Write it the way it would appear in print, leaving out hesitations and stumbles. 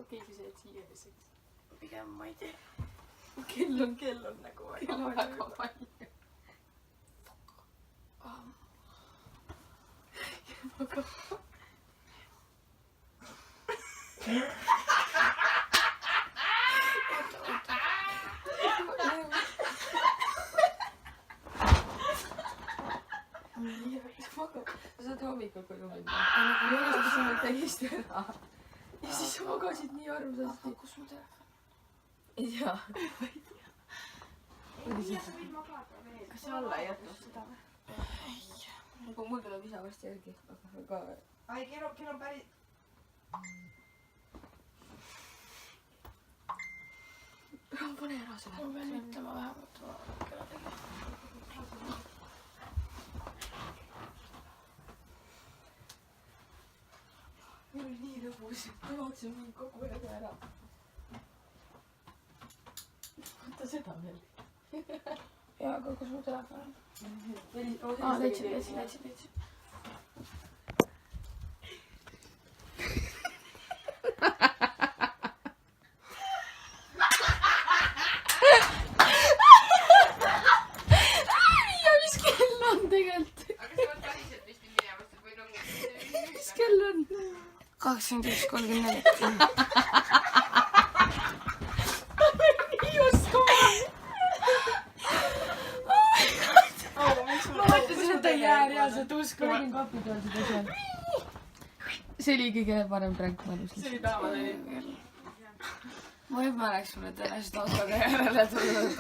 okei, kui sa jääd siia lihtsalt. Pigem ma ei tea. Kell on nagu väga palju. Aga... Sa saad hommikul koju minna. Sa oled täiesti ära. Ja siis sa magasid nii armsasti. Kus mu telefon? Ei tea. Kas sa alla ei jätnud seda või? Ei. Mul tuleb isa varsti järgi. Aga... Ai, kell on päris... Pane ära selle. Ma pean ütlema vähemalt kella tegi. Mul oli nii lõbus. Ma vaatasin mind kogu aeg ära. Võta seda veel. Jaa, aga kus mu telefon on? Leidsin. Mis kell on tegelikult? Aga sa oled päriselt vist nii minevast või nagu... Mis kell on? 21:34. Nii oskama. Ma mõtlesin, et ta ei jää reaalselt uskuma. Ma olin kapi peal seda seal. See oli kõige parem prank mõnus. See oli päevane. Võib-olla oleks mulle tõenäoliselt autoga järele tulnud.